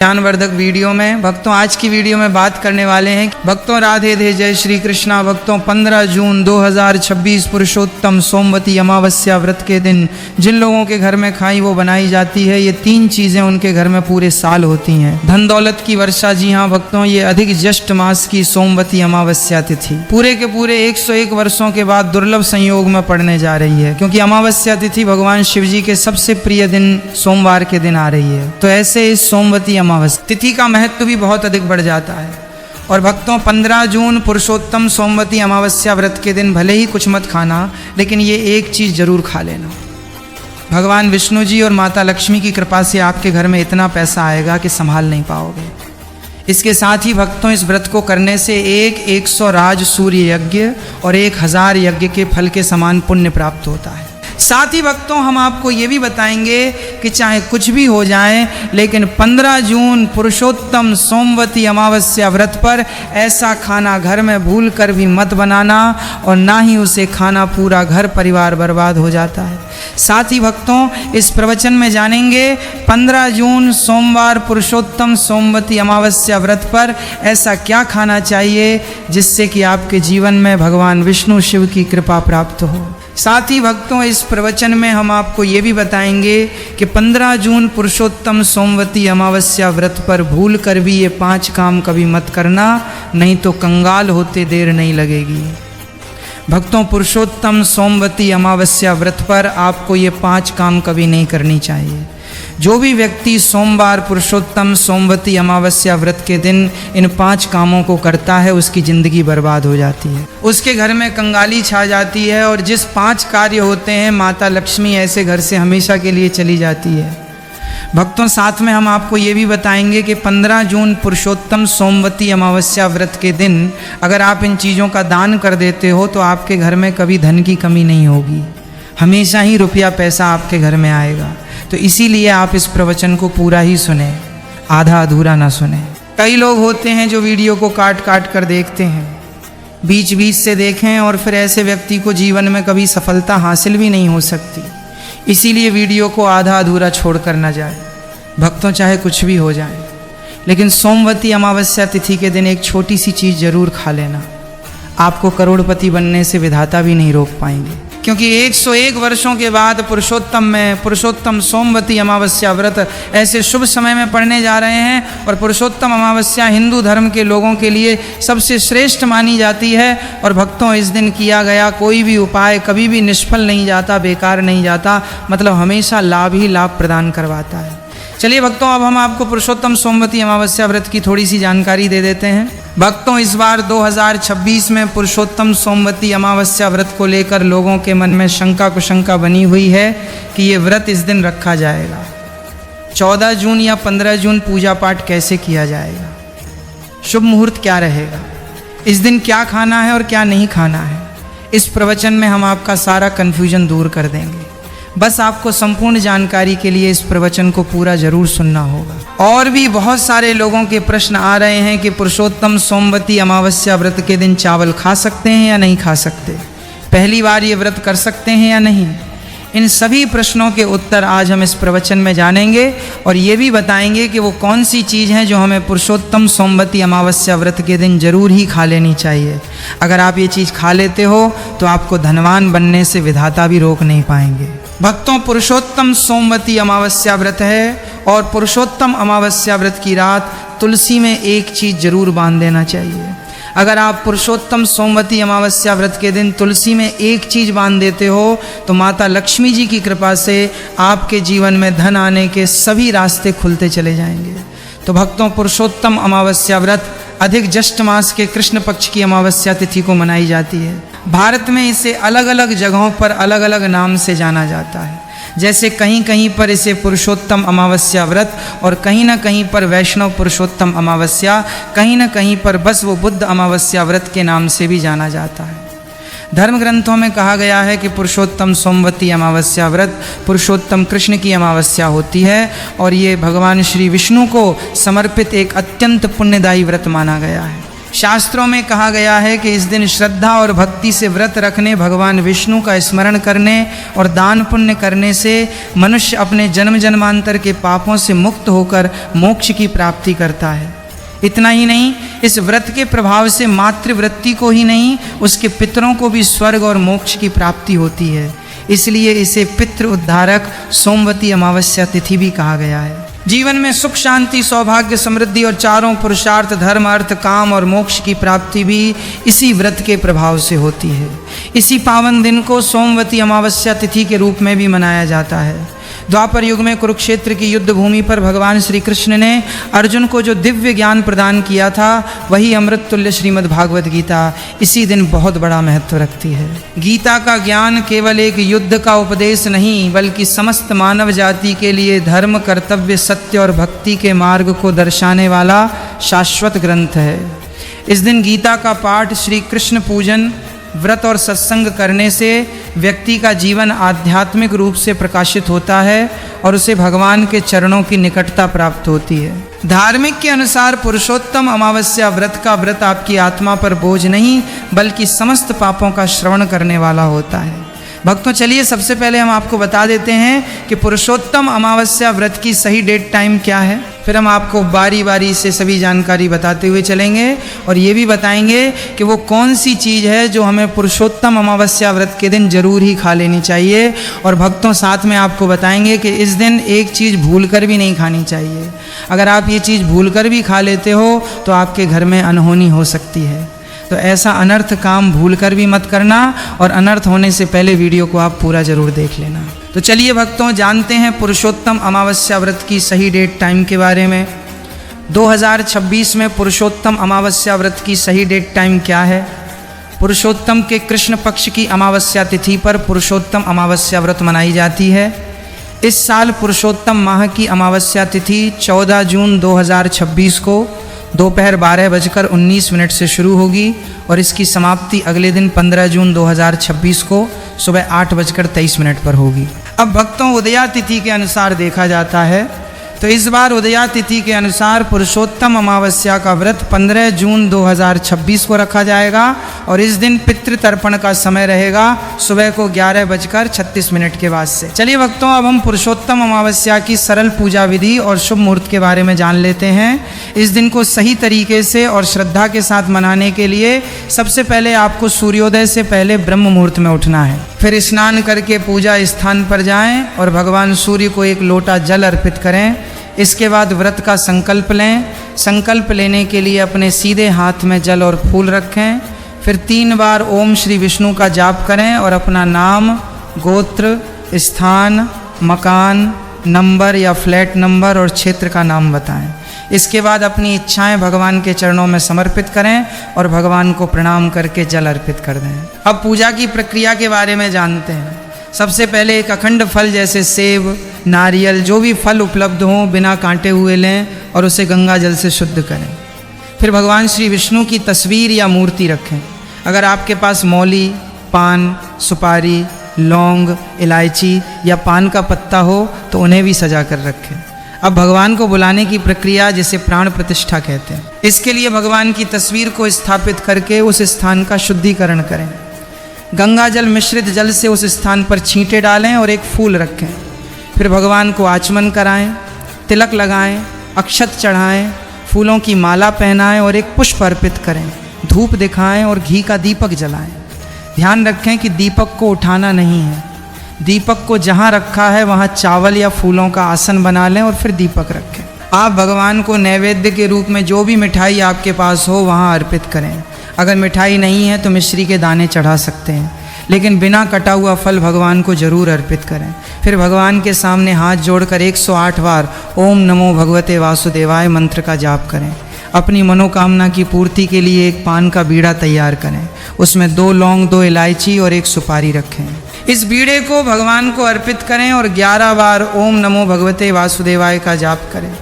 ज्ञानवर्धक वीडियो में भक्तों आज की वीडियो में बात करने वाले हैं। भक्तों राधे दे जय श्री कृष्णा। भक्तों 15 जून 2026 पुरुषोत्तम सोमवती अमावस्या व्रत के दिन जिन लोगों के घर में खाई वो बनाई जाती है, ये 3 चीजें उनके घर में पूरे साल होती हैं। धन दौलत की वर्षा। जी हाँ भक्तों, ये अधिक ज्येष्ठ मास की सोमवती अमावस्या तिथि पूरे के पूरे 101 वर्षों के बाद दुर्लभ संयोग में पड़ने जा रही है, क्योंकि अमावस्या तिथि भगवान शिव जी के सबसे प्रिय दिन सोमवार के दिन आ रही है। तो ऐसे इस सोमवती अमावस्या तिथि का महत्व भी बहुत अधिक बढ़ जाता है। और भक्तों 15 जून पुरुषोत्तम सोमवती अमावस्या व्रत के दिन भले ही कुछ मत खाना, लेकिन ये एक चीज जरूर खा लेना। भगवान विष्णु जी और माता लक्ष्मी की कृपा से आपके घर में इतना पैसा आएगा कि संभाल नहीं पाओगे। इसके साथ ही भक्तों इस व्रत को करने से 100 राज सूर्य यज्ञ और 1000 यज्ञ के फल के समान पुण्य प्राप्त होता है। साथ ही भक्तों हम आपको ये भी बताएंगे कि चाहे कुछ भी हो जाए, लेकिन 15 जून पुरुषोत्तम सोमवती अमावस्या व्रत पर ऐसा खाना घर में भूल कर भी मत बनाना, और ना ही उसे खाना पूरा घर परिवार बर्बाद हो जाता है। साथ ही भक्तों इस प्रवचन में जानेंगे 15 जून सोमवार पुरुषोत्तम सोमवती अमावस्या व्रत पर ऐसा क्या खाना चाहिए जिससे कि आपके जीवन में भगवान विष्णु शिव की कृपा प्राप्त हो। साथ ही भक्तों इस प्रवचन में हम आपको ये भी बताएंगे कि 15 जून पुरुषोत्तम सोमवती अमावस्या व्रत पर भूल कर भी ये 5 काम कभी मत करना, नहीं तो कंगाल होते देर नहीं लगेगी। भक्तों पुरुषोत्तम सोमवती अमावस्या व्रत पर आपको ये 5 काम कभी नहीं करनी चाहिए। जो भी व्यक्ति सोमवार पुरुषोत्तम सोमवती अमावस्या व्रत के दिन इन 5 कामों को करता है, उसकी जिंदगी बर्बाद हो जाती है, उसके घर में कंगाली छा जाती है, और जिस 5 कार्य होते हैं माता लक्ष्मी ऐसे घर से हमेशा के लिए चली जाती है। भक्तों साथ में हम आपको ये भी बताएंगे कि 15 जून पुरुषोत्तम सोमवती अमावस्या व्रत के दिन अगर आप इन चीज़ों का दान कर देते हो तो आपके घर में कभी धन की कमी नहीं होगी, हमेशा ही रुपया पैसा आपके घर में आएगा। तो इसीलिए आप इस प्रवचन को पूरा ही सुने, आधा अधूरा ना सुने। कई लोग होते हैं जो वीडियो को काट काट कर देखते हैं, बीच बीच से देखें, और फिर ऐसे व्यक्ति को जीवन में कभी सफलता हासिल भी नहीं हो सकती। इसीलिए वीडियो को आधा अधूरा छोड़ कर न जाए। भक्तों चाहे कुछ भी हो जाए, लेकिन सोमवती अमावस्या तिथि के दिन एक छोटी सी चीज़ जरूर खा लेना। आपको करोड़पति बनने से विधाता भी नहीं रोक पाएंगे, क्योंकि 101 वर्षों के बाद पुरुषोत्तम सोमवती अमावस्या व्रत ऐसे शुभ समय में पड़ने जा रहे हैं। और पुरुषोत्तम अमावस्या हिंदू धर्म के लोगों के लिए सबसे श्रेष्ठ मानी जाती है। और भक्तों इस दिन किया गया कोई भी उपाय कभी भी निष्फल नहीं जाता, बेकार नहीं जाता, मतलब हमेशा लाभ ही लाभ प्रदान करवाता है। चलिए भक्तों अब हम आपको पुरुषोत्तम सोमवती अमावस्या व्रत की थोड़ी सी जानकारी दे देते हैं। भक्तों इस बार 2026 में पुरुषोत्तम सोमवती अमावस्या व्रत को लेकर लोगों के मन में शंका कुशंका बनी हुई है कि ये व्रत इस दिन रखा जाएगा। 14 जून या 15 जून पूजा पाठ कैसे किया जाएगा, शुभ मुहूर्त क्या रहेगा, इस दिन क्या खाना है और क्या नहीं खाना है, इस प्रवचन में हम आपका सारा कन्फ्यूजन दूर कर देंगे। बस आपको संपूर्ण जानकारी के लिए इस प्रवचन को पूरा जरूर सुनना होगा। और भी बहुत सारे लोगों के प्रश्न आ रहे हैं कि पुरुषोत्तम सोमवती अमावस्या व्रत के दिन चावल खा सकते हैं या नहीं खा सकते, पहली बार ये व्रत कर सकते हैं या नहीं। इन सभी प्रश्नों के उत्तर आज हम इस प्रवचन में जानेंगे, और ये भी बताएंगे कि वो कौन सी चीज़ हैं जो हमें पुरुषोत्तम सोमवती अमावस्या व्रत के दिन जरूर ही खा लेनी चाहिए। अगर आप ये चीज़ खा लेते हो तो आपको धनवान बनने से विधाता भी रोक नहीं पाएंगे। भक्तों पुरुषोत्तम सोमवती अमावस्या व्रत है, और पुरुषोत्तम अमावस्या व्रत की रात तुलसी में एक चीज़ जरूर बांध देना चाहिए। अगर आप पुरुषोत्तम सोमवती अमावस्या व्रत के दिन तुलसी में एक चीज़ बांध देते हो तो माता लक्ष्मी जी की कृपा से आपके जीवन में धन आने के सभी रास्ते खुलते चले जाएंगे। तो भक्तों पुरुषोत्तम अमावस्या व्रत अधिक ज्येष्ठ मास के कृष्ण पक्ष की अमावस्या तिथि को मनाई जाती है। भारत में इसे अलग अलग जगहों पर अलग अलग नाम से जाना जाता है। जैसे कहीं कहीं पर इसे पुरुषोत्तम अमावस्या व्रत, और कहीं ना कहीं पर वैष्णव पुरुषोत्तम अमावस्या, कहीं ना कहीं पर बस वो बुद्ध अमावस्या व्रत के नाम से भी जाना जाता है। धर्म ग्रंथों में कहा गया है कि पुरुषोत्तम सोमवती अमावस्या व्रत पुरुषोत्तम कृष्ण की अमावस्या होती है, और ये भगवान श्री विष्णु को समर्पित एक अत्यंत पुण्यदायी व्रत माना गया है। शास्त्रों में कहा गया है कि इस दिन श्रद्धा और भक्ति से व्रत रखने, भगवान विष्णु का स्मरण करने और दान पुण्य करने से मनुष्य अपने जन्म जन्मांतर के पापों से मुक्त होकर मोक्ष की प्राप्ति करता है। इतना ही नहीं, इस व्रत के प्रभाव से मातृवृत्ति को ही नहीं, उसके पितरों को भी स्वर्ग और मोक्ष की प्राप्ति होती है। इसलिए इसे पितृ उद्धारक सोमवती अमावस्या तिथि भी कहा गया है। जीवन में सुख, शांति, सौभाग्य, समृद्धि और चारों पुरुषार्थ, धर्म, अर्थ, काम और मोक्ष की प्राप्ति भी इसी व्रत के प्रभाव से होती है। इसी पावन दिन को सोमवती अमावस्या तिथि के रूप में भी मनाया जाता है। द्वापर युग में कुरुक्षेत्र की युद्ध भूमि पर भगवान श्री कृष्ण ने अर्जुन को जो दिव्य ज्ञान प्रदान किया था, वही अमृत तुल्य श्रीमद् भागवत गीता इसी दिन बहुत बड़ा महत्व रखती है। गीता का ज्ञान केवल एक युद्ध का उपदेश नहीं, बल्कि समस्त मानव जाति के लिए धर्म, कर्तव्य, सत्य और भक्ति के मार्ग को दर्शाने वाला शाश्वत ग्रंथ है। इस दिन गीता का पाठ, श्री कृष्ण पूजन, व्रत और सत्संग करने से व्यक्ति का जीवन आध्यात्मिक रूप से प्रकाशित होता है और उसे भगवान के चरणों की निकटता प्राप्त होती है। धार्मिक के अनुसार पुरुषोत्तम अमावस्या व्रत का व्रत आपकी आत्मा पर बोझ नहीं, बल्कि समस्त पापों का श्रवण करने वाला होता है। भक्तों, चलिए सबसे पहले हम आपको बता देते हैं कि पुरुषोत्तम अमावस्या व्रत की सही डेट टाइम क्या है। फिर हम आपको बारी बारी से सभी जानकारी बताते हुए चलेंगे और ये भी बताएंगे कि वो कौन सी चीज़ है जो हमें पुरुषोत्तम अमावस्या व्रत के दिन जरूर ही खा लेनी चाहिए। और भक्तों, साथ में आपको बताएंगे कि इस दिन एक चीज़ भूल कर भी नहीं खानी चाहिए। अगर आप ये चीज़ भूल कर भी खा लेते हो तो आपके घर में अनहोनी हो सकती है। तो ऐसा अनर्थ काम भूल कर भी मत करना और अनर्थ होने से पहले वीडियो को आप पूरा जरूर देख लेना। तो चलिए भक्तों, जानते हैं पुरुषोत्तम अमावस्या व्रत की सही डेट टाइम के बारे में। 2026 में पुरुषोत्तम अमावस्या व्रत की सही डेट टाइम क्या है। पुरुषोत्तम के कृष्ण पक्ष की अमावस्या तिथि पर पुरुषोत्तम अमावस्या व्रत मनाई जाती है। इस साल पुरुषोत्तम माह की अमावस्या तिथि 14 जून 2026 को दोपहर 12:19 से शुरू होगी और इसकी समाप्ति अगले दिन 15 जून 2026 को सुबह 8:23 पर होगी। अब भक्तों, उदया तिथि के अनुसार देखा जाता है तो इस बार उदया तिथि के अनुसार पुरुषोत्तम अमावस्या का व्रत 15 जून 2026 को रखा जाएगा और इस दिन पितृ तर्पण का समय रहेगा सुबह को 11:36 के बाद से। चलिए भक्तों, अब हम पुरुषोत्तम अमावस्या की सरल पूजा विधि और शुभ मुहूर्त के बारे में जान लेते हैं। इस दिन को सही तरीके से और श्रद्धा के साथ मनाने के लिए सबसे पहले आपको सूर्योदय से पहले ब्रह्म मुहूर्त में उठना है। फिर स्नान करके पूजा स्थान पर जाएं और भगवान सूर्य को एक लोटा जल अर्पित करें। इसके बाद व्रत का संकल्प लें। संकल्प लेने के लिए अपने सीधे हाथ में जल और फूल रखें। फिर 3 बार ओम श्री विष्णु का जाप करें और अपना नाम, गोत्र, स्थान, मकान, नंबर या फ्लैट नंबर और क्षेत्र का नाम बताएं। इसके बाद अपनी इच्छाएं भगवान के चरणों में समर्पित करें और भगवान को प्रणाम करके जल अर्पित कर दें। अब पूजा की प्रक्रिया के बारे में जानते हैं। सबसे पहले एक अखंड फल जैसे सेब, नारियल, जो भी फल उपलब्ध हों बिना कांटे हुए लें और उसे गंगा जल से शुद्ध करें। फिर भगवान श्री विष्णु की तस्वीर या मूर्ति रखें। अगर आपके पास मौली, पान, सुपारी, लौंग, इलायची या पान का पत्ता हो तो उन्हें भी सजा कर रखें। अब भगवान को बुलाने की प्रक्रिया, जिसे प्राण प्रतिष्ठा कहते हैं, इसके लिए भगवान की तस्वीर को स्थापित करके उस स्थान का शुद्धिकरण करें। गंगा जल मिश्रित जल से उस स्थान पर छींटे डालें और एक फूल रखें। फिर भगवान को आचमन कराएं, तिलक लगाएं, अक्षत चढ़ाएं, फूलों की माला पहनाएं और एक पुष्प अर्पित करें। धूप दिखाएं और घी का दीपक जलाएं। ध्यान रखें कि दीपक को उठाना नहीं है। दीपक को जहाँ रखा है वहाँ चावल या फूलों का आसन बना लें और फिर दीपक रखें। आप भगवान को नैवेद्य के रूप में जो भी मिठाई आपके पास हो वहाँ अर्पित करें। अगर मिठाई नहीं है तो मिश्री के दाने चढ़ा सकते हैं, लेकिन बिना कटा हुआ फल भगवान को जरूर अर्पित करें। फिर भगवान के सामने हाथ जोड़कर 108 बार ओम नमो भगवते वासुदेवाय मंत्र का जाप करें। अपनी मनोकामना की पूर्ति के लिए एक पान का बीड़ा तैयार करें। उसमें 2 लौंग, 2 इलायची और 1 सुपारी रखें। इस बीड़े को भगवान को अर्पित करें और 11 बार ओम नमो भगवते वासुदेवाय का जाप करें।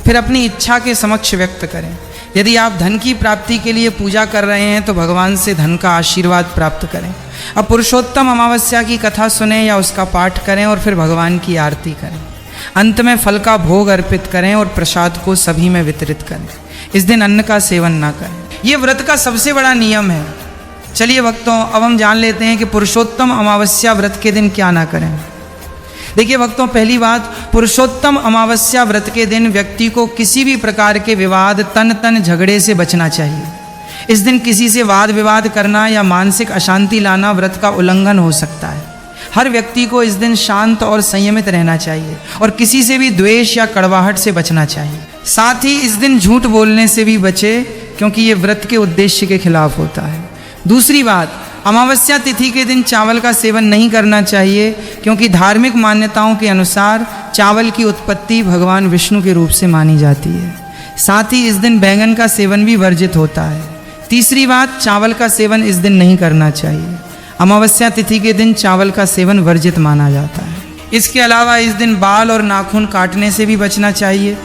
फिर अपनी इच्छा के समक्ष व्यक्त करें। यदि आप धन की प्राप्ति के लिए पूजा कर रहे हैं तो भगवान से धन का आशीर्वाद प्राप्त करें। अब पुरुषोत्तम अमावस्या की कथा सुने या उसका पाठ करें और फिर भगवान की आरती करें। अंत में फल का भोग अर्पित करें और प्रसाद को सभी में वितरित करें। इस दिन अन्न का सेवन ना करें। ये व्रत का सबसे बड़ा नियम है। चलिए भक्तों, अब हम जान लेते हैं कि पुरुषोत्तम अमावस्या व्रत के दिन क्या ना करें। देखिए भक्तों, पहली बात, पुरुषोत्तम अमावस्या व्रत के दिन व्यक्ति को किसी भी प्रकार के विवाद, तन झगड़े से बचना चाहिए। इस दिन किसी से वाद विवाद करना या मानसिक अशांति लाना व्रत का उल्लंघन हो सकता है। हर व्यक्ति को इस दिन शांत और संयमित रहना चाहिए और किसी से भी द्वेष या कड़वाहट से बचना चाहिए। साथ ही इस दिन झूठ बोलने से भी बचे, क्योंकि ये व्रत के उद्देश्य के खिलाफ होता है। दूसरी बात, अमावस्या तिथि के दिन चावल का सेवन नहीं करना चाहिए, क्योंकि धार्मिक मान्यताओं के अनुसार चावल की उत्पत्ति भगवान विष्णु के रूप से मानी जाती है। साथ ही इस दिन बैंगन का सेवन भी वर्जित होता है। तीसरी बात, चावल का सेवन इस दिन नहीं करना चाहिए। अमावस्या तिथि के दिन चावल का सेवन वर्जित माना जाता है। इसके अलावा इस दिन बाल और नाखून काटने से भी बचना चाहिए।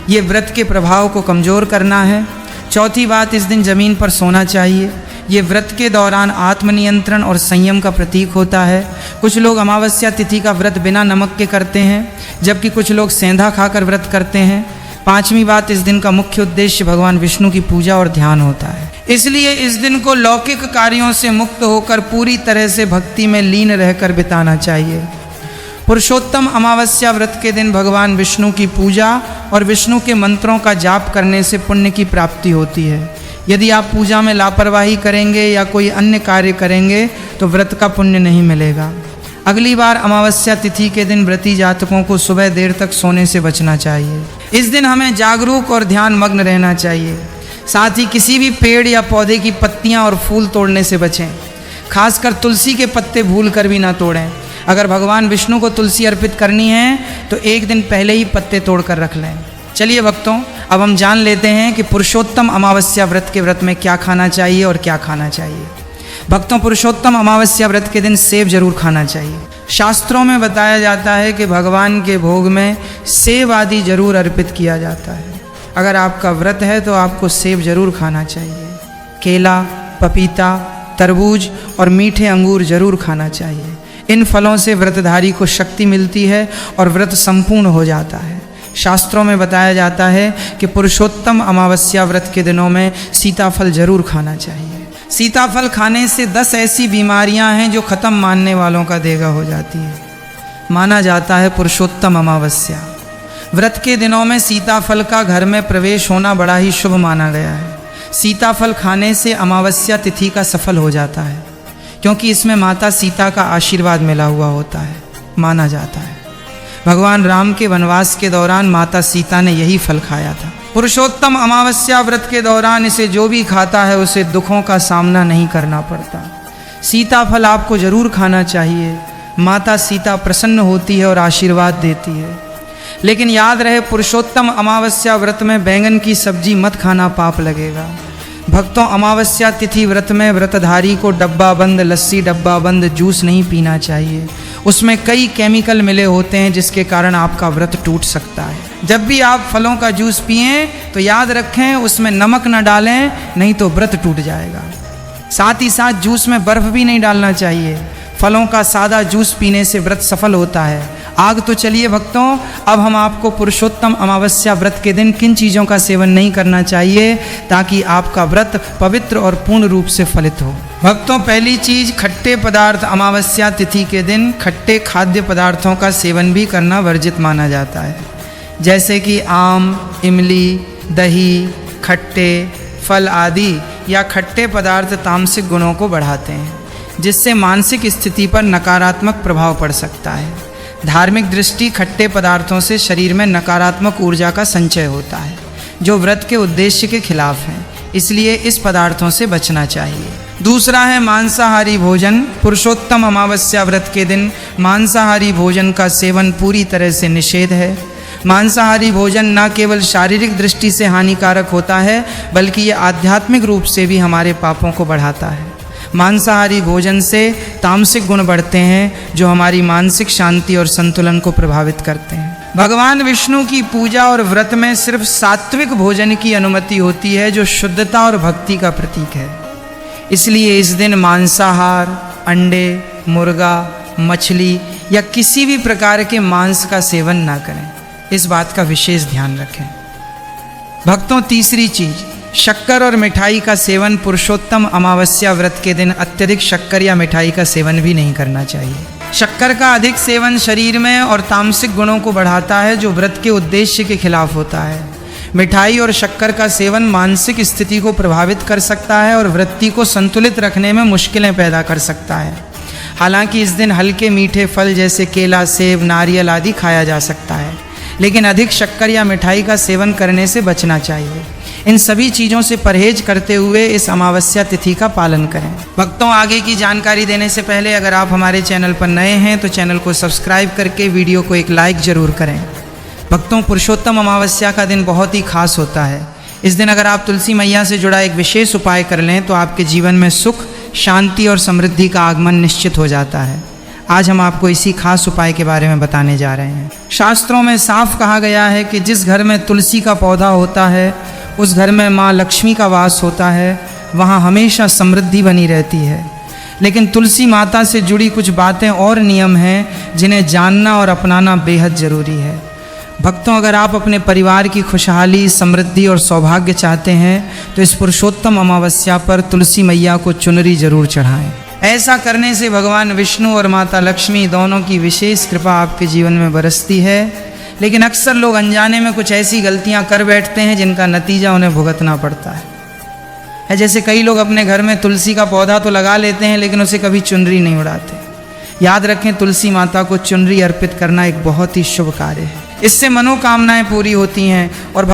ये व्रत के प्रभाव को कमज़ोर करना है। चौथी बात, इस दिन ज़मीन पर सोना चाहिए। ये व्रत के दौरान आत्मनियंत्रण और संयम का प्रतीक होता है। कुछ लोग अमावस्या तिथि का व्रत बिना नमक के करते हैं, जबकि कुछ लोग सेंधा खाकर व्रत करते हैं। पांचवी बात, इस दिन का मुख्य उद्देश्य भगवान विष्णु की पूजा और ध्यान होता है। इसलिए इस दिन को लौकिक कार्यों से मुक्त होकर पूरी तरह से भक्ति में लीन रहकर बिताना चाहिए। पुरुषोत्तम अमावस्या व्रत के दिन भगवान विष्णु की पूजा और विष्णु के मंत्रों का जाप करने से पुण्य की प्राप्ति होती है। यदि आप पूजा में लापरवाही करेंगे या कोई अन्य कार्य करेंगे तो व्रत का पुण्य नहीं मिलेगा। अगली बार अमावस्या तिथि के दिन व्रती जातकों को सुबह देर तक सोने से बचना चाहिए। इस दिन हमें जागरूक और ध्यान मग्न रहना चाहिए। साथ ही किसी भी पेड़ या पौधे की पत्तियां और फूल तोड़ने से बचें। खासकर तुलसी के पत्ते भूल कर भी ना तोड़ें। अगर भगवान विष्णु को तुलसी अर्पित करनी है तो एक दिन पहले ही पत्ते तोड़ कर रख लें। चलिए भक्तों, अब हम जान लेते हैं कि पुरुषोत्तम अमावस्या व्रत के व्रत में क्या खाना चाहिए और क्या खाना चाहिए। भक्तों, पुरुषोत्तम अमावस्या व्रत के दिन सेब जरूर खाना चाहिए। शास्त्रों में बताया जाता है कि भगवान के भोग में सेब आदि जरूर अर्पित किया जाता है। अगर आपका व्रत है तो आपको सेब जरूर खाना चाहिए। केला, पपीता, तरबूज और मीठे अंगूर जरूर खाना चाहिए। इन फलों से व्रतधारी को शक्ति मिलती है और व्रत संपूर्ण हो जाता है। शास्त्रों में बताया जाता है कि पुरुषोत्तम अमावस्या व्रत के दिनों में सीताफल जरूर खाना चाहिए। सीताफल खाने से 10 ऐसी बीमारियां हैं जो ख़त्म मानने वालों का देगा हो जाती है। माना जाता है पुरुषोत्तम अमावस्या व्रत के दिनों में सीताफल का घर में प्रवेश होना बड़ा ही शुभ माना गया है। सीताफल खाने से अमावस्या तिथि का सफल हो जाता है, क्योंकि इसमें माता सीता का आशीर्वाद मिला हुआ होता है। माना जाता है भगवान राम के वनवास के दौरान माता सीता ने यही फल खाया था। पुरुषोत्तम अमावस्या व्रत के दौरान इसे जो भी खाता है उसे दुखों का सामना नहीं करना पड़ता। सीताफल आपको जरूर खाना चाहिए। माता सीता प्रसन्न होती है और आशीर्वाद देती है। लेकिन याद रहे, पुरुषोत्तम अमावस्या व्रत में बैंगन की सब्जी मत खाना, पाप लगेगा। भक्तों, अमावस्या तिथि व्रत में व्रतधारी को डब्बा बंद लस्सी, डब्बा बंद जूस नहीं पीना चाहिए। उसमें कई केमिकल मिले होते हैं जिसके कारण आपका व्रत टूट सकता है। जब भी आप फलों का जूस पिएं तो याद रखें उसमें नमक न डालें, नहीं तो व्रत टूट जाएगा। साथ ही साथ जूस में बर्फ भी नहीं डालना चाहिए। फलों का सादा जूस पीने से व्रत सफल होता है। आग तो चलिए भक्तों, अब हम आपको पुरुषोत्तम अमावस्या व्रत के दिन किन चीज़ों का सेवन नहीं करना चाहिए ताकि आपका व्रत पवित्र और पूर्ण रूप से फलित हो। भक्तों, पहली चीज़, खट्टे पदार्थ। अमावस्या तिथि के दिन खट्टे खाद्य पदार्थों का सेवन भी करना वर्जित माना जाता है, जैसे कि आम, इमली, दही, खट्टे फल आदि या खट्टे पदार्थ तामसिक गुणों को बढ़ाते हैं, जिससे मानसिक स्थिति पर नकारात्मक प्रभाव पड़ सकता है। धार्मिक दृष्टि खट्टे पदार्थों से शरीर में नकारात्मक ऊर्जा का संचय होता है, जो व्रत के उद्देश्य के खिलाफ है। इसलिए इस पदार्थों से बचना चाहिए। दूसरा है मांसाहारी भोजन। पुरुषोत्तम अमावस्या व्रत के दिन मांसाहारी भोजन का सेवन पूरी तरह से निषेध है। मांसाहारी भोजन न केवल शारीरिक दृष्टि से हानिकारक होता है, बल्कि ये आध्यात्मिक रूप से भी हमारे पापों को बढ़ाता है। मांसाहारी भोजन से तामसिक गुण बढ़ते हैं, जो हमारी मानसिक शांति और संतुलन को प्रभावित करते हैं। भगवान विष्णु की पूजा और व्रत में सिर्फ सात्विक भोजन की अनुमति होती है, जो शुद्धता और भक्ति का प्रतीक है। इसलिए इस दिन मांसाहार, अंडे, मुर्गा, मछली या किसी भी प्रकार के मांस का सेवन ना करें। इस बात का विशेष ध्यान रखें। भक्तों, तीसरी चीज, शक्कर और मिठाई का सेवन पुरुषोत्तम अमावस्या व्रत के दिन अत्यधिक शक्कर या मिठाई का सेवन भी नहीं करना चाहिए। शक्कर का अधिक सेवन शरीर में और तामसिक गुणों को बढ़ाता है, जो व्रत के उद्देश्य के खिलाफ होता है। मिठाई और शक्कर का सेवन मानसिक स्थिति को प्रभावित कर सकता है और वृत्ति को संतुलित रखने में मुश्किलें पैदा कर सकता है। हालांकि इस दिन हल्के मीठे फल जैसे केला, सेब, नारियल आदि खाया जा सकता है, लेकिन अधिक शक्कर या मिठाई का सेवन करने से बचना चाहिए। इन सभी चीज़ों से परहेज करते हुए इस अमावस्या तिथि का पालन करें। भक्तों, आगे की जानकारी देने से पहले अगर आप हमारे चैनल पर नए हैं तो चैनल को सब्सक्राइब करके वीडियो को एक लाइक ज़रूर करें। भक्तों, पुरुषोत्तम अमावस्या का दिन बहुत ही खास होता है। इस दिन अगर आप तुलसी मैया से जुड़ा एक विशेष उपाय कर लें तो आपके जीवन में सुख, शांति और समृद्धि का आगमन निश्चित हो जाता है। आज हम आपको इसी खास उपाय के बारे में बताने जा रहे हैं। शास्त्रों में साफ कहा गया है कि जिस घर में तुलसी का पौधा होता है उस घर में माँ लक्ष्मी का वास होता है, वहाँ हमेशा समृद्धि बनी रहती है। लेकिन तुलसी माता से जुड़ी कुछ बातें और नियम हैं जिन्हें जानना और अपनाना बेहद ज़रूरी है। भक्तों, अगर आप अपने परिवार की खुशहाली, समृद्धि और सौभाग्य चाहते हैं तो इस पुरुषोत्तम अमावस्या पर तुलसी मैया को चुनरी जरूर चढ़ाएं। ऐसा करने से भगवान विष्णु और माता लक्ष्मी दोनों की विशेष कृपा आपके जीवन में बरसती है। लेकिन अक्सर लोग अनजाने में कुछ ऐसी गलतियां कर बैठते हैं जिनका नतीजा उन्हें भुगतना पड़ता है। जैसे कई लोग अपने घर में तुलसी का पौधा तो लगा लेते हैं लेकिन उसे कभी चुनरी नहीं उड़ाते। याद रखें, तुलसी माता को चुनरी अर्पित करना एक बहुत ही शुभ कार्य है। इससे मनोकामनाएं पूरी होती हैं और